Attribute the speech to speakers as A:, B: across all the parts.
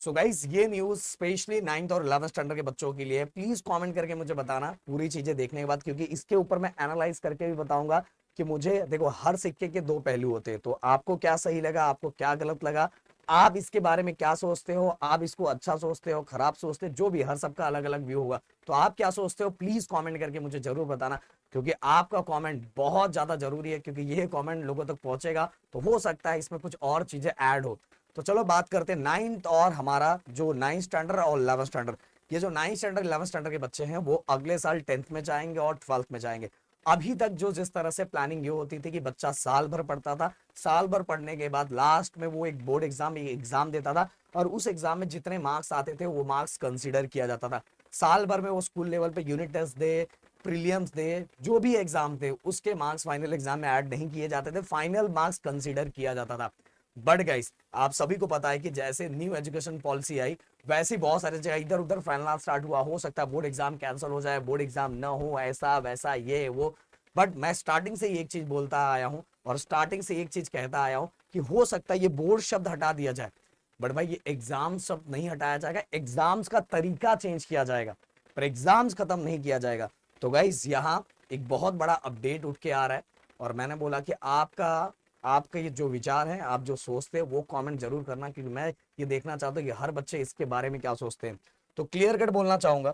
A: So guys ये news specially 9th और 11th standard के बच्चों के लिए है। प्लीज कमेंट करके मुझे बताना पूरी चीजें देखने के बाद, क्योंकि इसके ऊपर मैं एनालाइज करके भी बताऊंगा कि मुझे देखो हर सिक्के के दो पहलू होते हैं। तो आपको क्या सही लगा, आपको क्या गलत लगा, आप इसके बारे में क्या सोचते हो, आप इसको अच्छा सोचते हो, खराब सोचते हो, जो भी, हर सबका अलग अलग व्यू होगा। तो आप क्या सोचते हो प्लीज कमेंट करके मुझे जरूर बताना, क्योंकि आपका कमेंट बहुत ज्यादा जरूरी है, क्योंकि ये कमेंट लोगों तक पहुंचेगा तो हो सकता है इसमें कुछ और चीजें ऐड हो। तो चलो बात करते हैं नाइन्थ और हमारा जो 9th स्टैंडर्ड और 11th स्टैंडर्ड। ये जो 9th स्टैंडर्ड 11th स्टैंडर्ड के बच्चे हैं वो अगले साल 10th में जाएंगे और 12th में जाएंगे। अभी तक जो जिस तरह से प्लानिंग ये होती थी कि बच्चा साल भर पढ़ता था, साल भर पढ़ने के बाद लास्ट में वो एक बोर्ड एग्जाम देता था, और उस एग्जाम में जितने मार्क्स आते थे वो मार्क्स कंसीडर किया जाता था। साल भर में वो स्कूल लेवल पे यूनिट टेस्ट दे, प्रीलियम्स दे, जो भी एग्जाम थे उसके मार्क्स फाइनल एग्जाम में ऐड नहीं किए जाते थे, फाइनल मार्क्स कंसीडर किया जाता था। बट गाइस आप सभी को पता है कि जैसे न्यू एजुकेशन पॉलिसी आई, वैसे बहुत सारे जगह इधर उधर फैलना स्टार्ट हुआ। हो सकता है बोर्ड एग्जाम कैंसिल हो जाए, बोर्ड एग्जाम ना हो, ऐसा वैसा ये वो। बट मैं स्टार्टिंग से ही एक चीज बोलता आया हूं और स्टार्टिंग से एक चीज कहता आया हूं कि हो सकता है ये बोर्ड शब्द हटा दिया जाए, बट भाई ये एग्जाम शब्द नहीं हटाया जाएगा, एग्जाम्स का तरीका चेंज किया जाएगा, पर एग्जाम्स खत्म नहीं किया जाएगा। तो गाइस यहाँ एक बहुत बड़ा अपडेट उठ के आ रहा है, और मैंने बोला कि आपका आपका ये जो विचार है, आप जो सोचते हैं वो कमेंट जरूर करना, क्योंकि मैं ये देखना चाहता हूँ कि हर बच्चे इसके बारे में क्या सोचते हैं। तो क्लियर कट बोलना चाहूंगा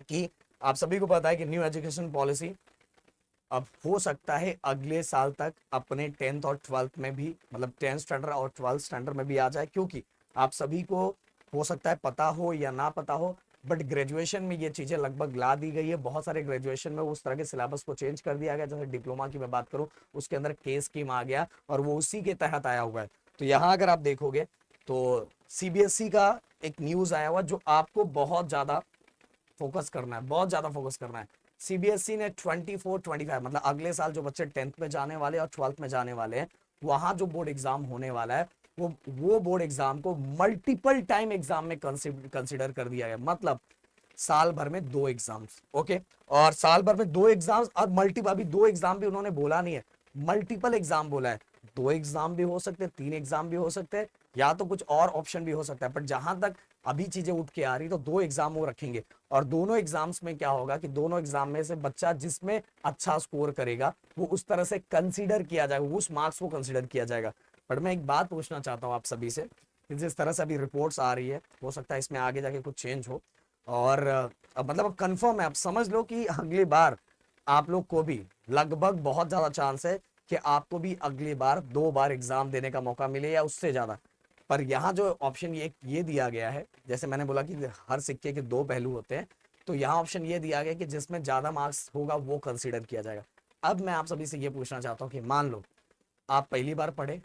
A: कि आप सभी को पता है कि न्यू एजुकेशन पॉलिसी अब हो सकता है अगले साल तक अपने 10th और 12th में भी, मतलब 10th स्टैंडर्ड और 12th स्टैंडर्ड में भी आ जाए, क्योंकि आप सभी को हो सकता है पता हो या ना पता हो, बट ग्रेजुएशन में ये चीजें लगभग ला दी गई है। बहुत सारे ग्रेजुएशन में उस तरह के सिलेबस को चेंज कर दिया गया, जैसे डिप्लोमा की मैं बात करूं उसके अंदर केस स्कीम आ गया और वो उसी के तहत आया हुआ है। तो यहाँ अगर आप देखोगे तो सीबीएसई का एक न्यूज आया हुआ जो आपको बहुत ज्यादा फोकस करना है, बहुत ज्यादा फोकस करना है। सीबीएसई ने 24-25 मतलब अगले साल जो बच्चे 10th में जाने वाले और 12th में जाने वाले हैं, वहां जो बोर्ड एग्जाम होने वाला है वो बोर्ड एग्जाम को मल्टीपल टाइम एग्जाम में कंसिडर कर दिया गया। मतलब साल भर में दो एग्जाम्स, ओके, और साल भर में दो एग्जाम्स, और मल्टीपल, अभी दो एग्जाम भी उन्होंने बोला नहीं है, मल्टीपल एग्जाम बोला है। दो एग्जाम भी हो सकते हैं, तीन एग्जाम भी हो सकते हैं, या तो कुछ और ऑप्शन भी हो सकता है, पर जहां तक अभी चीजें उठ के आ रही तो दो एग्जाम वो रखेंगे। और दोनों एग्जाम्स में क्या होगा कि दोनों एग्जाम में से बच्चा जिसमें अच्छा स्कोर करेगा वो उस तरह से कंसीडर किया जाएगा, उस मार्क्स को कंसीडर किया जाएगा। पर मैं एक बात पूछना चाहता हूँ आप सभी से, जिस तरह से अभी रिपोर्ट्स आ रही है हो सकता है इसमें आगे जाके कुछ चेंज हो, और अब मतलब अब कंफर्म है, आप समझ लो कि अगली बार आप लोग को भी लगभग बहुत ज्यादा चांस है कि आपको भी अगली बार दो बार एग्जाम देने का मौका मिले या उससे ज्यादा। पर यहाँ जो ऑप्शन ये दिया गया है, जैसे मैंने बोला कि हर सिक्के के दो पहलू होते हैं, तो यहाँ ऑप्शन ये दिया गया कि जिसमें ज्यादा मार्क्स होगा वो कंसीडर किया जाएगा। अब मैं आप सभी से ये पूछना चाहता हूँ कि मान लो आप पहली बार पढ़े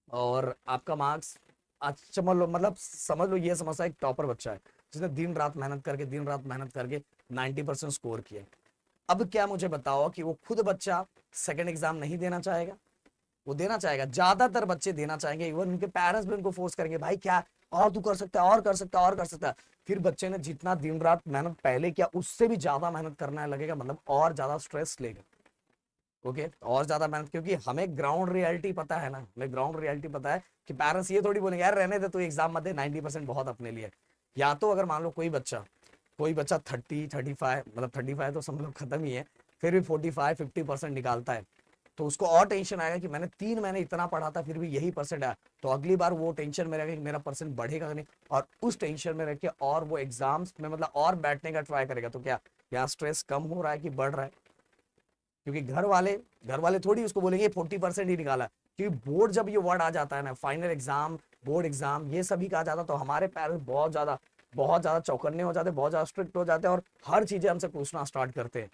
A: और आपका मार्क्स, अच्छा समझ लो ये समझ एक टॉपर बच्चा है जिसने दिन रात मेहनत करके 90% स्कोर किया। अब क्या मुझे बताओ कि वो खुद बच्चा सेकंड एग्जाम नहीं देना चाहेगा? वो देना चाहेगा, ज्यादातर बच्चे देना चाहेंगे, इवन उनके पेरेंट्स भी उनको फोर्स करेंगे, भाई क्या और तू कर सकता है, और कर सकता है, और कर सकता है। फिर बच्चे ने जितना दिन रात मेहनत पहले किया उससे भी ज्यादा मेहनत करना लगेगा, मतलब और ज्यादा स्ट्रेस लेगा। ओके, और ज्यादा मेहनत, क्योंकि हमें ग्राउंड रियलिटी पता है ना, हमें ग्राउंड रियलिटी पता है कि पेरेंट्स ये थोड़ी बोलेंगे यार रहने दे तू एग्जाम मत दे, 90% बहुत अपने लिए। या तो अगर मान लो कोई बच्चा 30-35, मतलब 35 तो समझ लो खत्म ही है, फिर भी 45-50% निकालता है, तो उसको और टेंशन आएगा कि मैंने 3 महीने इतना पढ़ा था फिर भी यही परसेंट आया। तो अगली बार वो टेंशन में रहेगा कि मेरा परसेंट बढ़ेगा नहीं, और उस टेंशन में रह के और वो एग्जाम्स में मतलब और बैठने का ट्राई करेगा। तो क्या यहाँ स्ट्रेस कम हो रहा है कि बढ़ रहा है? क्योंकि घर वाले थोड़ी उसको बोलेंगे 40% ही निकाला, क्योंकि बोर्ड जब ये वर्ड आ जाता है ना, फाइनल एग्जाम, बोर्ड एग्जाम, ये सभी कहा जाता है, तो हमारे पेरेंट्स बहुत ज्यादा चौकन्ने हो जाते हैं, बहुत ज्यादा स्ट्रिक्ट हो जाते हैं, और हर चीजें हमसे पूछना स्टार्ट करते हैं।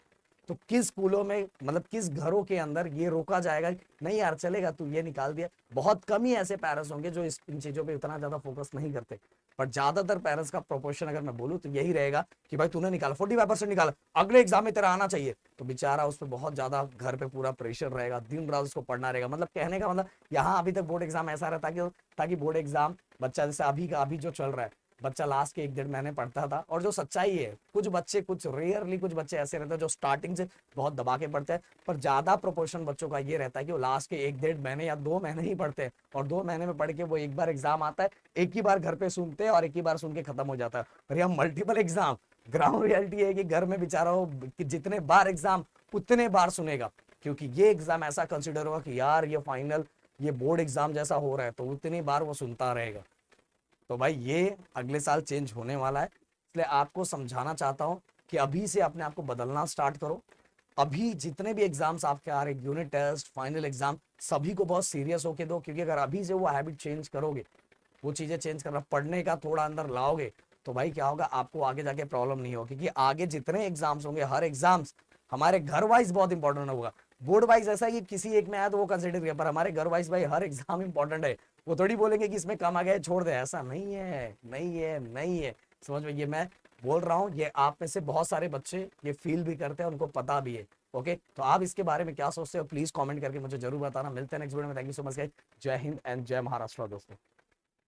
A: तो किस स्कूलों में, मतलब किस घरों के अंदर ये रोका जाएगा नहीं यार चलेगा तू ये निकाल दिया? बहुत कम ही ऐसे पेरेंट्स होंगे जो इन चीजों पे उतना ज्यादा फोकस नहीं करते, पर ज्यादातर पेरेंट्स का प्रोपोर्शन अगर मैं बोलूँ तो यही रहेगा कि भाई तूने निकाला 45% निकाला, अगले एग्जाम में तेरा आना चाहिए। तो बेचारा उस पर बहुत ज्यादा घर पे पूरा प्रेशर रहेगा, दिन रात उसको पढ़ना रहेगा। मतलब कहने का मतलब यहाँ अभी तक बोर्ड एग्जाम ऐसा रहता है कि ताकि बोर्ड एग्जाम बच्चा जैसे अभी का अभी जो चल रहा है बच्चा लास्ट के 1 डेढ़ महीने पढ़ता था। और जो सच्चाई है, कुछ बच्चे, कुछ रेयरली कुछ बच्चे ऐसे रहते हैं जो स्टार्टिंग से बहुत दबा के पढ़ते हैं, पर ज्यादा प्रोपोर्शन बच्चों का ये रहता है कि वो लास्ट के 1 डेढ़ महीने या 2 महीने ही पढ़ते हैं, और 2 महीने में पढ़ के वो एक बार एग्जाम आता है, एक ही बार घर पे सुनते हैं और एक ही बार सुन के खत्म हो जाता है। और यहाँ मल्टीपल एग्जाम, ग्राउंड रियलिटी है कि घर में बेचारा हो कि जितने बार एग्जाम उतने बार सुनेगा, क्योंकि ये एग्जाम ऐसा कंसिडर होगा कि यार ये फाइनल, ये बोर्ड एग्जाम जैसा हो रहा है, तो उतनी बार वो सुनता रहेगा। तो भाई ये अगले साल चेंज होने वाला है, इसलिए आपको समझाना चाहता हूं कि अभी से अपने आप को बदलना स्टार्ट करो। अभी जितने भी एग्जाम्स आपके आ रहे, यूनिट टेस्ट, फाइनल एग्जाम, सभी को बहुत सीरियस होके दो, क्योंकि अगर अभी से वो हैबिट चेंज करोगे, वो चीजें चेंज करना, पढ़ने का थोड़ा अंदर लाओगे, तो भाई क्या होगा, आपको आगे जाके प्रॉब्लम नहीं होगी। क्योंकि आगे जितने एग्जाम्स होंगे, हर एग्जाम्स हमारे घर वाइज बहुत इंपॉर्टेंट होगा। बोर्ड वाइज ऐसा है कि किसी एक में आया तो वो कंसिडर किया, पर हमारे घर वाइज भाई हर एग्जाम इंपॉर्टेंट है। वो थोड़ी बोलेंगे कि इसमें कम आ गया छोड़ दे, ऐसा नहीं है, नहीं है, नहीं है। समझ में, ये मैं बोल रहा हूँ, ये आप में से बहुत सारे बच्चे ये फील भी करते हैं, उनको पता भी है। ओके, तो आप इसके बारे में क्या सोचते हो, प्लीज कमेंट करके मुझे जरूर बताना। मिलते हैं नेक्स्ट वीडियो में। Thank you so much guys. जय हिंद एंड जय महाराष्ट्र दोस्तों।